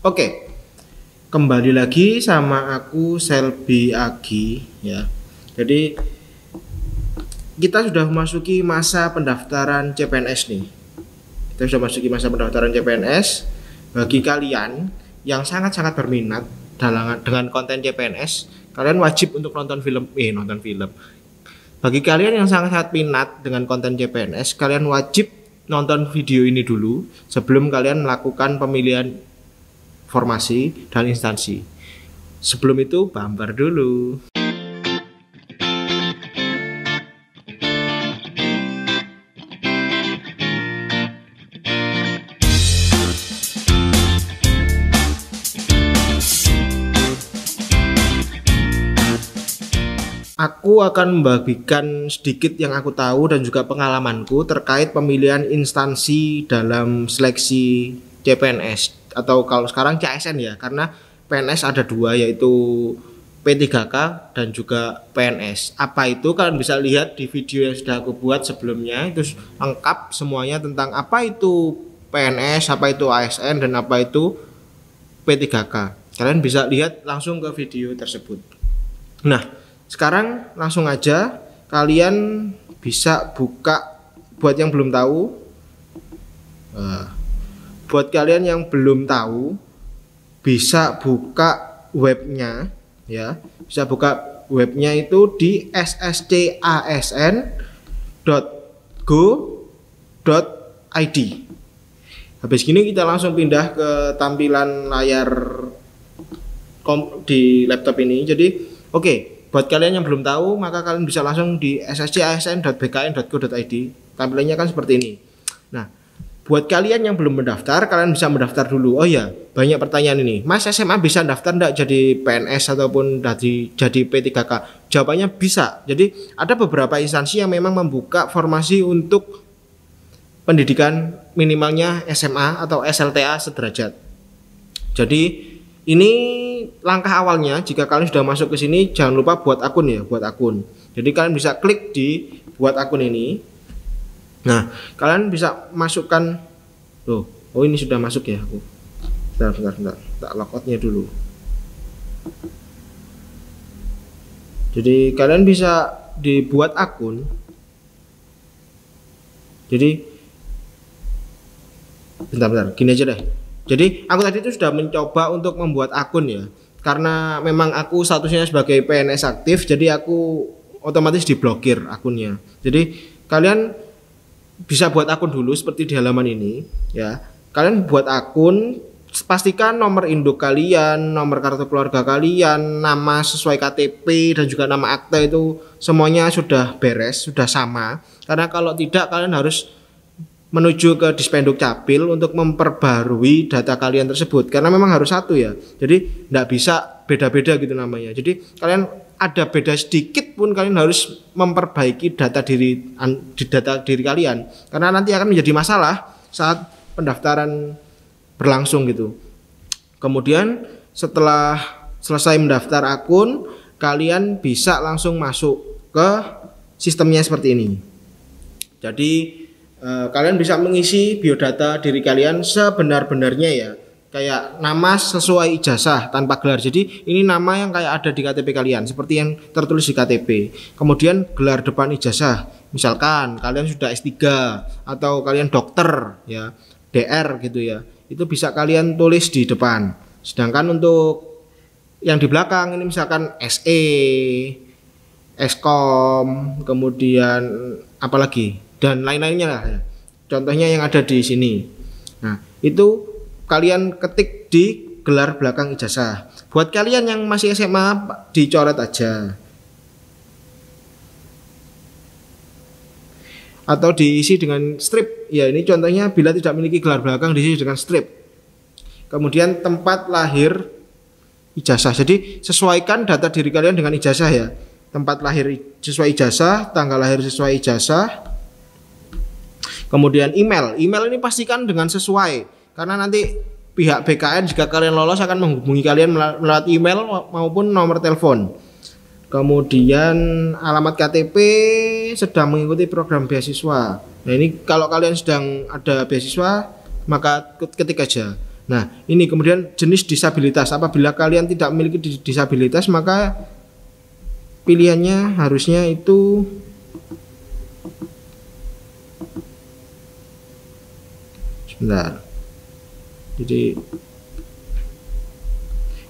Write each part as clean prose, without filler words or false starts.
Oke, kembali lagi sama aku Selby Agi ya. Jadi kita sudah memasuki masa pendaftaran CPNS nih. Kita sudah memasuki masa pendaftaran CPNS. Bagi kalian yang sangat-sangat berminat dengan konten CPNS, kalian wajib untuk nonton film. Bagi kalian yang sangat-sangat minat dengan konten CPNS, kalian wajib nonton video ini dulu sebelum kalian melakukan pemilihan formasi dan instansi. Sebelum itu bumper dulu. Aku akan membagikan sedikit yang aku tahu dan juga pengalamanku terkait pemilihan instansi dalam seleksi CPNS atau kalau sekarang CASN ya, karena PNS ada dua, yaitu P3K dan juga PNS. Apa itu kalian bisa lihat di video yang sudah aku buat sebelumnya, itu lengkap semuanya tentang apa itu PNS, apa itu ASN, dan apa itu P3K. Kalian bisa lihat langsung ke video tersebut. Nah, sekarang langsung aja kalian bisa buka. Buat yang belum tahu, buat kalian yang belum tahu bisa buka webnya ya. Bisa buka webnya itu di sscasn.go.id. Habis gini kita langsung pindah ke tampilan layar di laptop ini. Jadi oke, buat kalian yang belum tahu, maka kalian bisa langsung di sscasn.bkn.go.id. Tampilannya kan seperti ini. Nah, buat kalian yang belum mendaftar, kalian bisa mendaftar dulu. Oh ya, banyak pertanyaan ini. Mas, SMA bisa daftar enggak jadi PNS ataupun jadi P3K? Jawabannya bisa. Jadi ada beberapa instansi yang memang membuka formasi untuk pendidikan minimalnya SMA atau SLTA sederajat. Jadi ini langkah awalnya. Jika kalian sudah masuk ke sini, jangan lupa buat akun ya, buat akun. Jadi kalian bisa klik di buat akun ini. Nah, kalian bisa masukkan oh ini sudah masuk ya aku. Bentar. Tak logoutnya dulu. Jadi kalian bisa dibuat akun. Jadi bentar, gini aja deh. Jadi aku tadi itu sudah mencoba untuk membuat akun ya. Karena memang aku statusnya sebagai PNS aktif, jadi aku otomatis diblokir akunnya. Jadi kalian bisa buat akun dulu seperti di halaman ini ya. Kalian buat akun, pastikan nomor induk kalian, nomor kartu keluarga kalian, nama sesuai KTP dan juga nama akta itu semuanya sudah beres, sudah sama. Karena kalau tidak, kalian harus menuju ke Dispenduk Capil untuk memperbarui data kalian tersebut, karena memang harus satu ya. Jadi tidak bisa beda-beda gitu namanya. Jadi kalian ada beda sedikit pun kalian harus memperbaiki data diri kalian, karena nanti akan menjadi masalah saat pendaftaran berlangsung gitu. Kemudian setelah selesai mendaftar akun, kalian bisa langsung masuk ke sistemnya seperti ini. Jadi kalian bisa mengisi biodata diri kalian sebenar-benarnya ya. Kayak nama sesuai ijazah tanpa gelar. Jadi ini nama yang kayak ada di KTP kalian, seperti yang tertulis di KTP. Kemudian gelar depan ijazah. Misalkan kalian sudah S3 atau kalian dokter ya, DR gitu ya. Itu bisa kalian tulis di depan. Sedangkan untuk yang di belakang ini misalkan SE, Eskom, kemudian apalagi dan lain-lainnya lah ya. Contohnya yang ada di sini. Nah, itu kalian ketik di gelar belakang ijazah. Buat kalian yang masih SMA, dicoret aja. Atau diisi dengan strip. Ya, ini contohnya bila tidak memiliki gelar belakang diisi dengan strip. Kemudian tempat lahir ijazah. Jadi sesuaikan data diri kalian dengan ijazah ya. Tempat lahir sesuai ijazah, tanggal lahir sesuai ijazah. Kemudian email ini pastikan dengan sesuai, karena nanti pihak BKN jika kalian lolos akan menghubungi kalian melalui email maupun nomor telepon. Kemudian alamat KTP sedang mengikuti program beasiswa. Nah ini kalau kalian sedang ada beasiswa maka ketik aja. Nah, ini kemudian jenis disabilitas. Apabila kalian tidak memiliki disabilitas, maka pilihannya harusnya itu sebentar. Jadi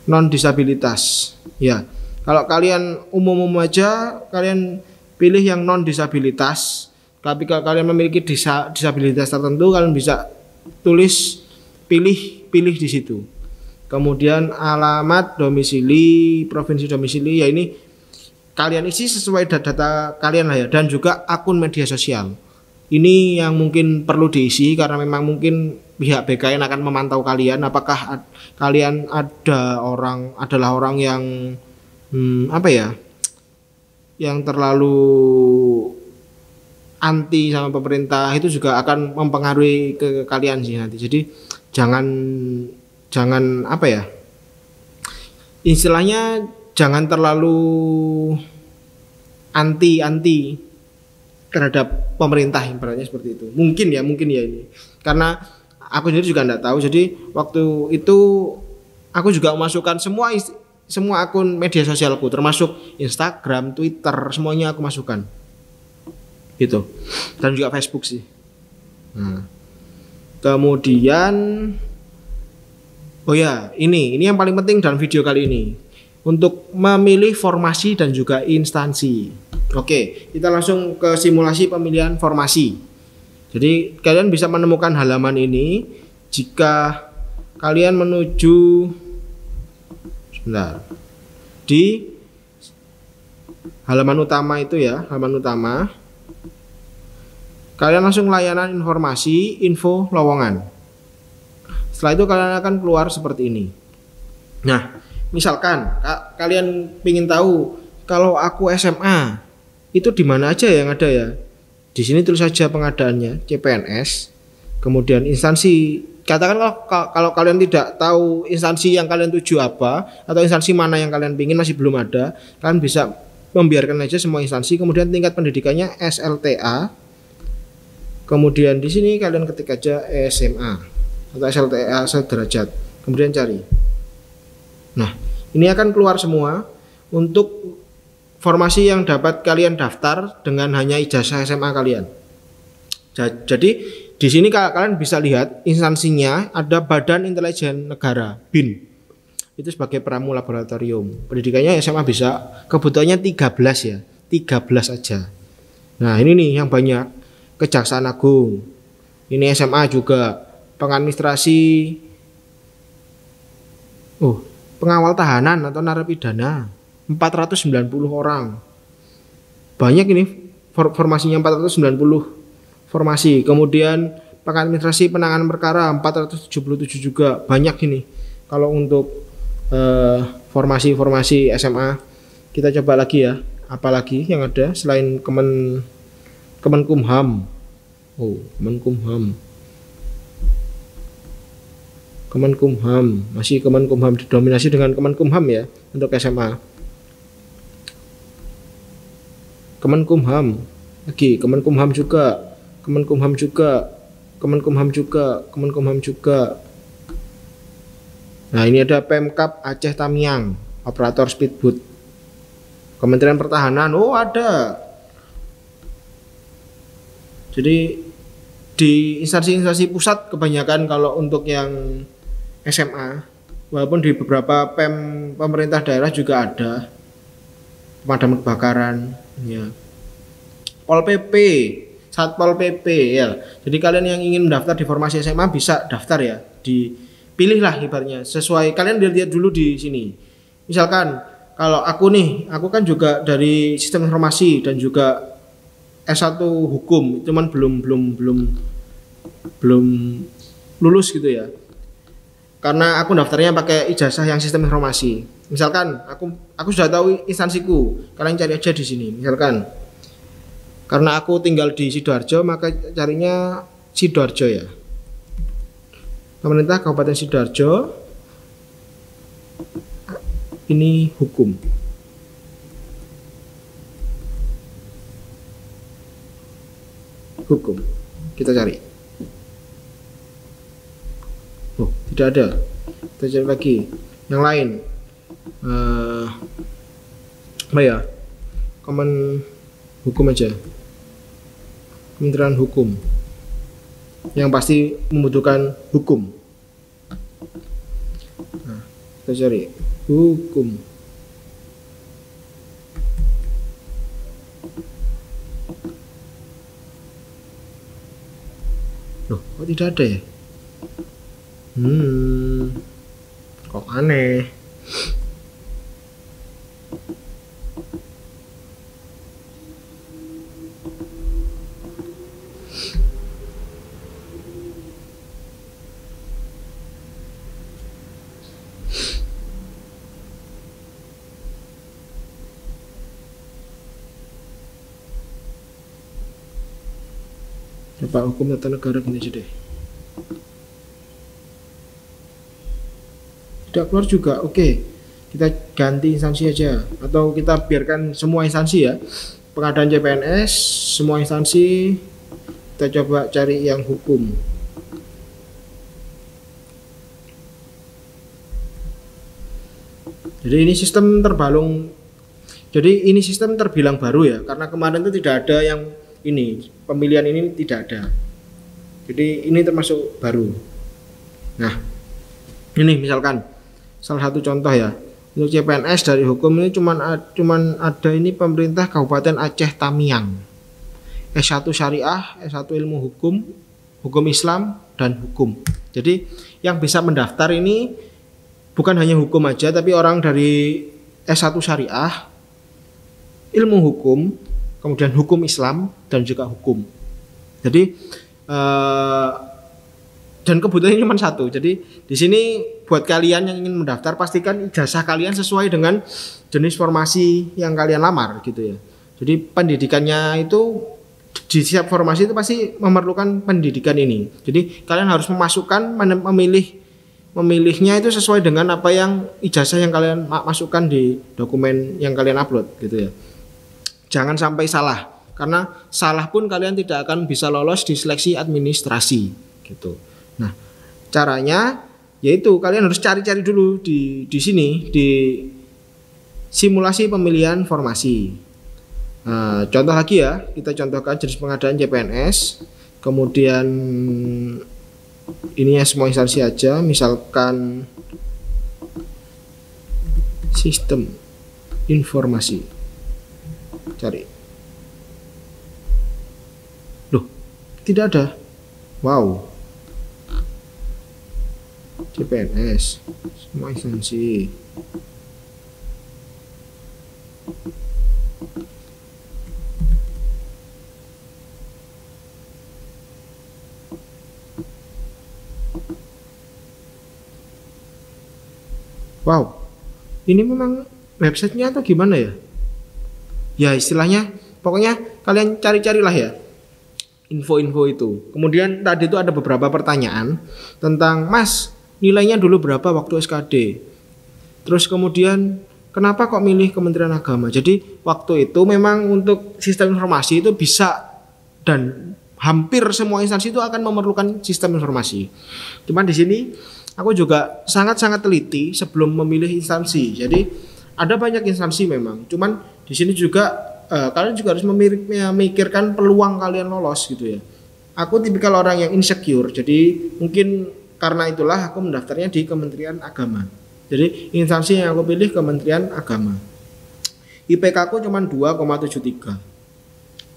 non disabilitas. Ya. Kalau kalian umum-umum aja, kalian pilih yang non disabilitas. Tapi kalau kalian memiliki disabilitas tertentu, kalian bisa tulis pilih di situ. Kemudian alamat domisili, provinsi domisili, ya ini kalian isi sesuai data kalian lah ya, dan juga akun media sosial. Ini yang mungkin perlu diisi karena memang mungkin pihak BKN akan memantau kalian apakah kalian adalah orang yang yang terlalu anti sama pemerintah, itu juga akan mempengaruhi ke kalian sih nanti. Jadi jangan istilahnya jangan terlalu anti terhadap pemerintah, ibaratnya seperti itu. Mungkin ya ini karena aku sendiri juga enggak tahu. Jadi waktu itu aku juga memasukkan semua akun media sosialku, termasuk Instagram, Twitter, semuanya aku masukkan gitu, dan juga Facebook sih. Nah, kemudian ini yang paling penting dalam video kali ini, untuk memilih formasi dan juga instansi. Oke, kita langsung ke simulasi pemilihan formasi. Jadi kalian bisa menemukan halaman ini jika kalian menuju di halaman utama itu ya, halaman utama. Kalian langsung layanan informasi, info lowongan. Setelah itu kalian akan keluar seperti ini. Nah, misalkan kalian ingin tahu kalau aku SMA itu di mana aja yang ada ya. Di sini tulis saja pengadaannya CPNS. Kemudian instansi, katakan kalau kalian tidak tahu instansi yang kalian tuju apa, atau instansi mana yang kalian ingin masih belum ada, kalian bisa membiarkan aja semua instansi. Kemudian tingkat pendidikannya SLTA. Kemudian di sini kalian ketik aja SMA atau SLTA sederajat. Kemudian cari. Nah, ini akan keluar semua untuk formasi yang dapat kalian daftar dengan hanya ijazah SMA kalian. Jadi di sini kalian bisa lihat instansinya ada Badan Intelijen Negara (BIN). Itu sebagai pramu laboratorium. Pendidikannya SMA bisa, kebutuhannya 13 ya, 13 aja. Nah, ini nih yang banyak. Kejaksaan Agung. Ini SMA juga. Pengadministrasi pengawal tahanan atau narapidana 490 orang. Banyak ini formasinya, 490 formasi. Kemudian pengadministrasi penanganan perkara 477 juga. Banyak ini. Kalau untuk formasi SMA, kita coba lagi ya. Apalagi yang ada selain Kemenkumham. Kemenkumham, masih Kemenkumham, didominasi dengan Kemenkumham ya untuk SMA. Kemenkumham lagi, Kemenkumham juga. Nah, ini ada Pemkab Aceh Tamiang, operator speedboat. Kementerian Pertahanan, ada. Jadi di instansi-instansi pusat kebanyakan kalau untuk yang SMA, walaupun di beberapa pemerintah daerah juga ada pemadam kebakaran ya. Pol PP, Satpol PP ya. Jadi kalian yang ingin mendaftar di formasi SMA bisa daftar ya. Dipilihlah ibaratnya sesuai, kalian lihat dulu di sini. Misalkan kalau aku kan juga dari sistem informasi dan juga S1 hukum, cuman belum lulus gitu ya. Karena aku daftarnya pakai ijazah yang sistem informasi. Misalkan aku sudah tahu instansiku, kalian cari aja di sini. Misalkan karena aku tinggal di Sidoarjo, maka carinya Sidoarjo ya. Pemerintah Kabupaten Sidoarjo. Ini hukum. Kita cari Oh, tidak ada. Kita cari lagi yang lain. Apa ya? Komen hukum aja. Kementerian Hukum. Yang pasti membutuhkan hukum. Nah, kita cari hukum. Loh, kok tidak ada ya? Kok aneh. Pak Hukum Tata Negara gini aja deh. Tidak keluar juga, oke. Kita ganti instansi aja, atau kita biarkan semua instansi ya. Pengadaan CPNS, semua instansi. Kita coba cari yang hukum. Jadi ini sistem terbilang baru ya, karena kemarin itu tidak ada yang ini, pemilihan ini tidak ada. Jadi ini termasuk baru. Nah, ini misalkan salah satu contoh ya. Untuk CPNS dari hukum ini cuman ada ini pemerintah Kabupaten Aceh Tamiang. S1 Syariah, S1 Ilmu Hukum, Hukum Islam dan Hukum. Jadi yang bisa mendaftar ini bukan hanya hukum aja, tapi orang dari S1 Syariah, Ilmu Hukum, kemudian Hukum Islam dan juga Hukum. Jadi dan kebutuhannya cuma satu. Jadi di sini buat kalian yang ingin mendaftar, pastikan ijazah kalian sesuai dengan jenis formasi yang kalian lamar gitu ya. Jadi pendidikannya itu di setiap formasi itu pasti memerlukan pendidikan ini. Jadi kalian harus memasukkan memilihnya itu sesuai dengan apa yang ijazah yang kalian masukkan di dokumen yang kalian upload gitu ya. Jangan sampai salah, karena salah pun kalian tidak akan bisa lolos di seleksi administrasi gitu. Nah, caranya yaitu kalian harus cari-cari dulu di sini di simulasi pemilihan formasi. Contoh lagi ya, kita contohkan jenis pengadaan CPNS, kemudian ini ya semua instansi aja, misalkan sistem informasi. Cari. Loh, tidak ada. Wow. CPNS, semua instansi. Wow. Ini memang websitenya atau gimana ya? Ya istilahnya pokoknya kalian cari-carilah ya info-info itu. Kemudian tadi itu ada beberapa pertanyaan tentang Mas, nilainya dulu berapa waktu SKD? Terus kemudian kenapa kok milih Kementerian Agama? Jadi waktu itu memang untuk sistem informasi itu bisa, dan hampir semua instansi itu akan memerlukan sistem informasi. Cuman di sini aku juga sangat-sangat teliti sebelum memilih instansi. Jadi ada banyak instansi memang, cuman di sini juga kalian juga harus memikirkan peluang kalian lolos gitu ya. Aku tipikal orang yang insecure, jadi mungkin karena itulah aku mendaftarnya di Kementerian Agama. Jadi instansi yang aku pilih Kementerian Agama. IPK aku cuma 2,73.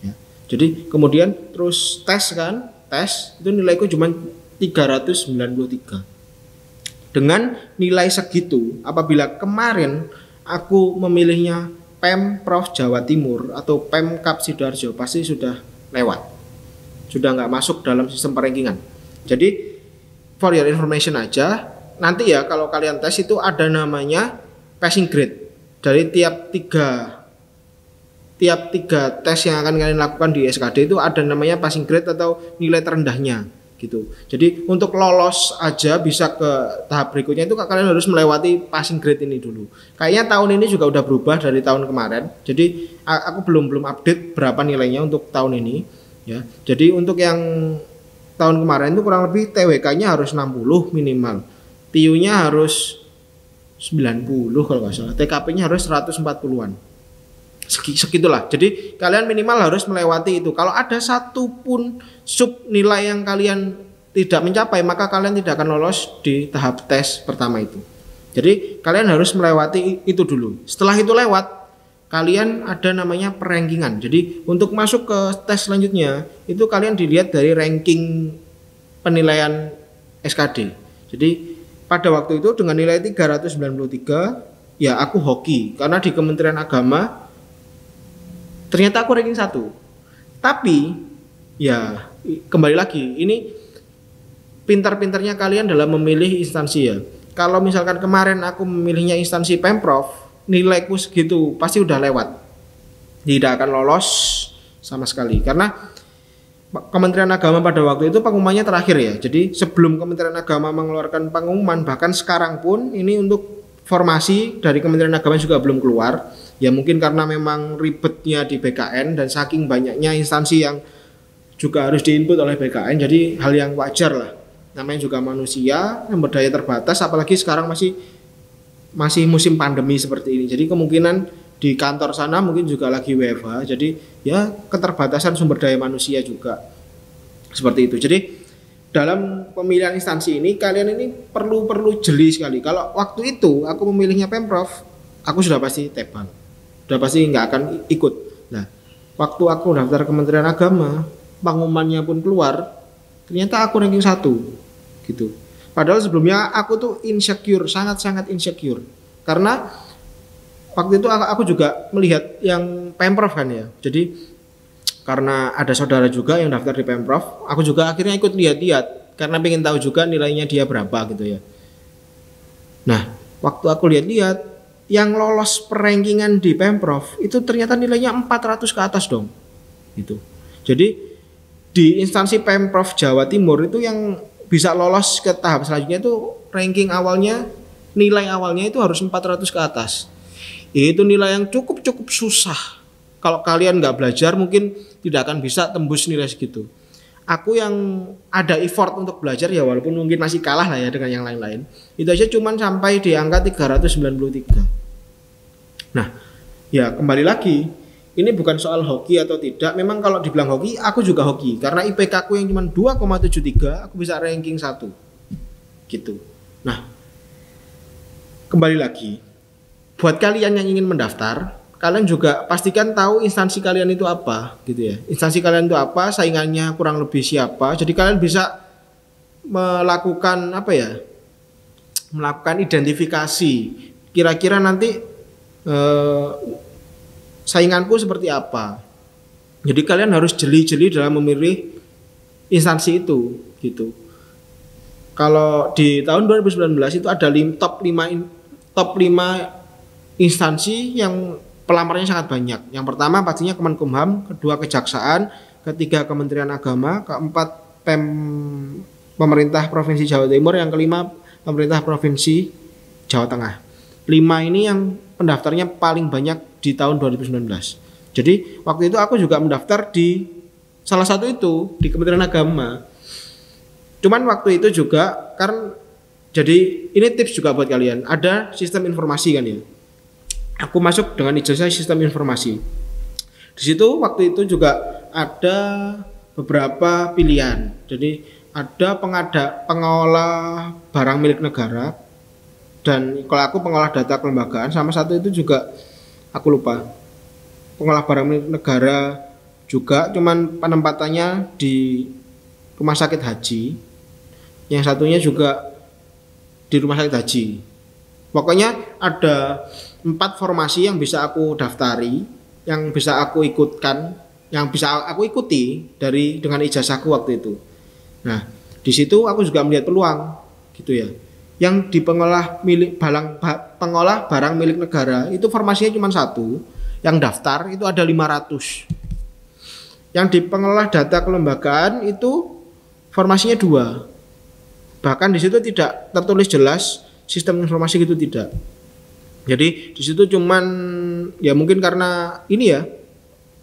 Ya. Jadi kemudian terus tes itu nilaiku cuma 393. Dengan nilai segitu, apabila kemarin aku memilihnya Pemprov Jawa Timur atau Pemkab Sidoarjo, pasti sudah lewat, sudah nggak masuk dalam sistem perankingan. Jadi for your information aja, nanti ya kalau kalian tes itu ada namanya passing grade. Dari tiap tiga tes yang akan kalian lakukan di SKD itu ada namanya passing grade atau nilai terendahnya gitu. Jadi untuk lolos aja bisa ke tahap berikutnya itu kalian harus melewati passing grade ini dulu. Kayaknya tahun ini juga udah berubah dari tahun kemarin. Jadi aku belum update berapa nilainya untuk tahun ini ya. Jadi untuk yang tahun kemarin itu kurang lebih TWK-nya harus 60 minimal. TIU-nya harus 90 kalau nggak salah. TKP-nya harus 140-an. Segitulah. Jadi kalian minimal harus melewati itu. Kalau ada satu pun sub nilai yang kalian tidak mencapai, maka kalian tidak akan lolos di tahap tes pertama itu. Jadi kalian harus melewati itu dulu. Setelah itu lewat, kalian ada namanya perankingan. Jadi untuk masuk ke tes selanjutnya, itu kalian dilihat dari ranking penilaian SKD. Jadi pada waktu itu dengan nilai 393, ya aku hoki. Karena di Kementerian Agama, ternyata aku ranking 1. Tapi, ya kembali lagi, ini pintar-pintarnya kalian dalam memilih instansi ya. Kalau misalkan kemarin aku memilihnya instansi Pemprov, nilaiku segitu pasti udah lewat. Tidak akan lolos sama sekali. Karena Kementerian Agama pada waktu itu pengumumannya terakhir ya. Jadi sebelum Kementerian Agama mengeluarkan pengumuman, bahkan sekarang pun ini untuk formasi dari Kementerian Agama juga belum keluar. Ya mungkin karena memang ribetnya di BKN dan saking banyaknya instansi yang juga harus diinput oleh BKN, jadi hal yang wajar lah. Namanya juga manusia, sumber daya terbatas, apalagi sekarang masih musim pandemi seperti ini. Jadi kemungkinan di kantor sana mungkin juga lagi WFH. Jadi ya keterbatasan sumber daya manusia juga. Seperti itu. Jadi dalam pemilihan instansi ini kalian ini perlu jeli sekali. Kalau waktu itu aku memilihnya Pemprov, aku sudah pasti tebal. Sudah pasti nggak akan ikut. Nah, waktu aku daftar Kementerian Agama, pengumumannya pun keluar, ternyata aku ranking 1 gitu. Padahal sebelumnya aku tuh insecure, sangat-sangat insecure. Karena waktu itu aku juga melihat yang Pemprov kan ya. Jadi karena ada saudara juga yang daftar di Pemprov, aku juga akhirnya ikut lihat-lihat karena pengen tahu juga nilainya dia berapa gitu ya. Nah, waktu aku lihat-lihat yang lolos perankingan di Pemprov itu ternyata nilainya 400 ke atas dong. Gitu. Jadi di instansi Pemprov Jawa Timur itu yang bisa lolos ke tahap selanjutnya itu ranking awalnya, nilai awalnya itu harus 400 ke atas. Itu nilai yang cukup susah. Kalau kalian nggak belajar mungkin tidak akan bisa tembus nilai segitu. Aku yang ada effort untuk belajar ya walaupun mungkin masih kalah lah ya dengan yang lain-lain. Itu aja cuman sampai di angka 393. Nah, ya kembali lagi, ini bukan soal hoki atau tidak. Memang kalau dibilang hoki, aku juga hoki. Karena IPK aku yang cuma 2,73, aku bisa ranking 1. Gitu. Nah, kembali lagi. Buat kalian yang ingin mendaftar, kalian juga pastikan tahu instansi kalian itu apa. Gitu ya. Instansi kalian itu apa, saingannya kurang lebih siapa. Jadi kalian bisa melakukan apa ya? Melakukan identifikasi. Kira-kira nanti sainganku seperti apa. Jadi kalian harus jeli-jeli dalam memilih instansi itu gitu. Kalau di tahun 2019 itu ada top 5 instansi yang pelamarnya sangat banyak. Yang pertama pastinya Kemenkumham, kedua Kejaksaan, ketiga Kementerian Agama, keempat pemerintah Provinsi Jawa Timur, yang kelima pemerintah Provinsi Jawa Tengah. 5 ini yang pendaftarnya paling banyak di tahun 2019. Jadi waktu itu aku juga mendaftar di salah satu itu di Kementerian Agama. Cuman waktu itu juga karena jadi ini tips juga buat kalian. Ada sistem informasi kan ya. Aku masuk dengan ijazah sistem informasi. Di situ waktu itu juga ada beberapa pilihan. Jadi ada pengolah barang milik negara, dan kalau aku pengolah data kelembagaan, sama satu itu juga aku lupa. Pengolah barang milik negara juga, cuman penempatannya di rumah sakit haji. Yang satunya juga di rumah sakit haji. Pokoknya ada 4 formasi yang bisa aku daftari, yang bisa aku ikutkan, yang bisa aku ikuti dengan ijazahku waktu itu. Nah, di situ aku juga melihat peluang, gitu ya. Yang di pengolah barang milik negara itu formasinya cuma 1, yang daftar itu ada 500. Yang di pengelola data kelembagaan itu formasinya 2. Bahkan di situ tidak tertulis jelas sistem informasi gitu, tidak. Jadi di situ cuman ya mungkin karena ini ya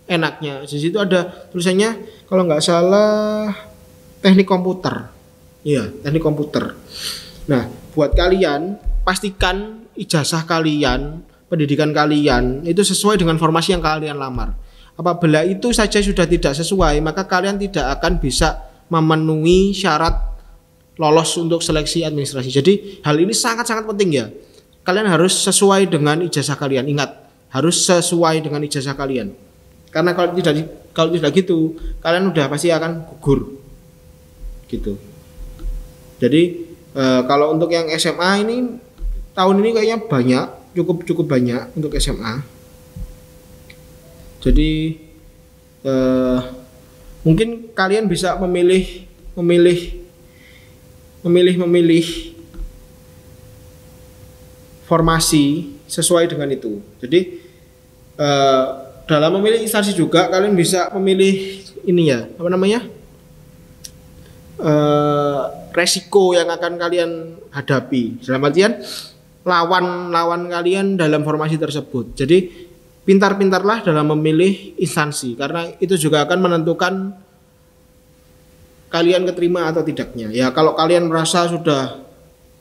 enaknya. Di situ ada tulisannya kalau nggak salah teknik komputer. Iya, teknik komputer. Nah, buat kalian pastikan ijazah kalian, pendidikan kalian itu sesuai dengan formasi yang kalian lamar. Apabila itu saja sudah tidak sesuai, maka kalian tidak akan bisa memenuhi syarat lolos untuk seleksi administrasi. Jadi hal ini sangat-sangat penting ya. Kalian harus sesuai dengan ijazah kalian. Ingat, harus sesuai dengan ijazah kalian. Karena kalau tidak gitu, kalian udah pasti akan gugur. Gitu. Jadi kalau untuk yang SMA ini tahun ini kayaknya banyak, cukup banyak untuk SMA. Jadi mungkin kalian bisa memilih formasi sesuai dengan itu. Jadi dalam memilih instansi juga kalian bisa memilih ini ya, apa namanya, resiko yang akan kalian hadapi. Dalam artian lawan kalian dalam formasi tersebut. Jadi pintar-pintarlah dalam memilih instansi, karena itu juga akan menentukan kalian keterima atau tidaknya. Ya kalau kalian merasa sudah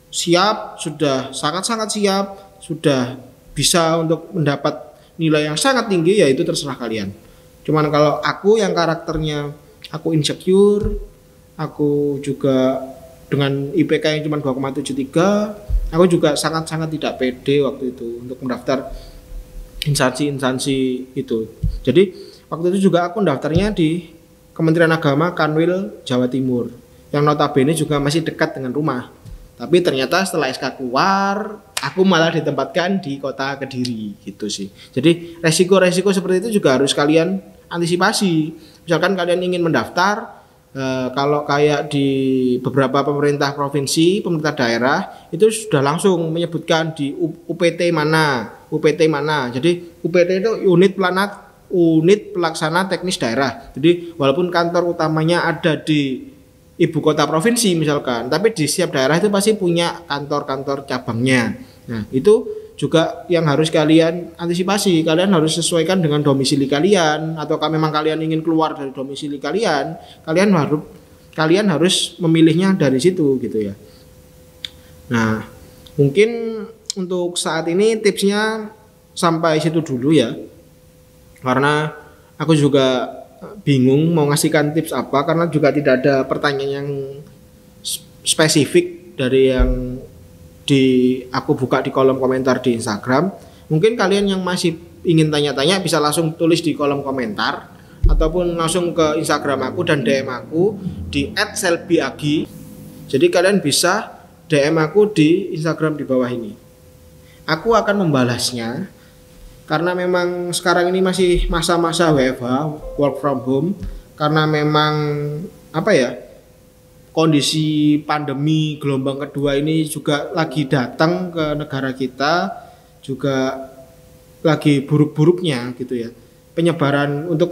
siap, sudah sangat-sangat siap, sudah bisa untuk mendapat nilai yang sangat tinggi, ya itu terserah kalian. Cuman kalau aku yang karakternya aku insecure, aku juga dengan IPK yang cuma 2,73, aku juga sangat-sangat tidak pede waktu itu untuk mendaftar instansi itu. Jadi waktu itu juga aku daftarnya di Kementerian Agama Kanwil Jawa Timur, yang notabene juga masih dekat dengan rumah. Tapi ternyata setelah SK keluar, aku malah ditempatkan di kota Kediri gitu sih. Jadi resiko-resiko seperti itu juga harus kalian antisipasi. Misalkan kalian ingin mendaftar, kalau kayak di beberapa pemerintah provinsi, pemerintah daerah itu sudah langsung menyebutkan di UPT mana. Jadi UPT itu unit pelaksana teknis daerah. Jadi walaupun kantor utamanya ada di ibu kota provinsi misalkan, tapi di setiap daerah itu pasti punya kantor-kantor cabangnya. Nah, itu juga yang harus kalian antisipasi. Kalian harus sesuaikan dengan domisili kalian, atau kalau memang kalian ingin keluar dari domisili kalian, kalian harus memilihnya dari situ gitu ya. Nah, mungkin untuk saat ini tipsnya sampai situ dulu ya. Karena aku juga bingung mau ngasihkan tips apa, karena juga tidak ada pertanyaan yang spesifik dari yang aku buka di kolom komentar di Instagram. Mungkin kalian yang masih ingin tanya-tanya bisa langsung tulis di kolom komentar, ataupun langsung ke Instagram aku dan DM aku di @selbyagi. Jadi kalian bisa DM aku di Instagram di bawah ini. Aku akan membalasnya, karena memang sekarang ini masih masa-masa WFH, work from home, karena memang kondisi pandemi gelombang kedua ini juga lagi datang ke negara kita, juga lagi buruk-buruknya gitu ya. Penyebaran untuk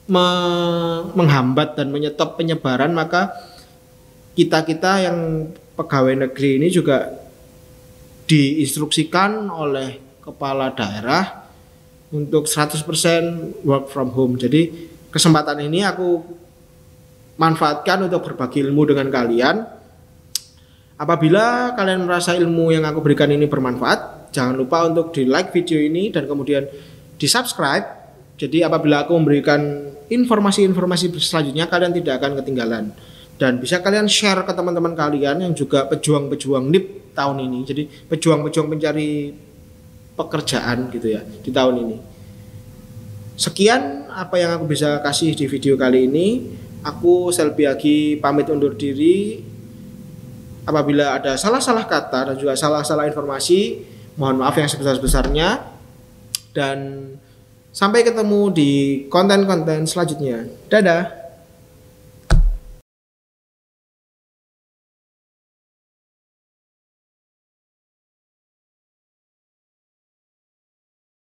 menghambat dan menyetop penyebaran, maka kita yang pegawai negeri ini juga diinstruksikan oleh kepala daerah untuk 100% work from home. Jadi kesempatan ini aku manfaatkan untuk berbagi ilmu dengan kalian. Apabila kalian merasa ilmu yang aku berikan ini bermanfaat, jangan lupa untuk di like video ini dan kemudian di subscribe. Jadi apabila aku memberikan informasi-informasi selanjutnya, kalian tidak akan ketinggalan. Dan bisa kalian share ke teman-teman kalian yang juga pejuang-pejuang NIP tahun ini. Jadi pejuang-pejuang pencari pekerjaan gitu ya di tahun ini. Sekian apa yang aku bisa kasih di video kali ini. Aku Selbyagi pamit undur diri. Apabila ada salah-salah kata dan juga salah-salah informasi, mohon maaf yang sebesar-besarnya. Dan sampai ketemu di konten-konten selanjutnya. Dadah.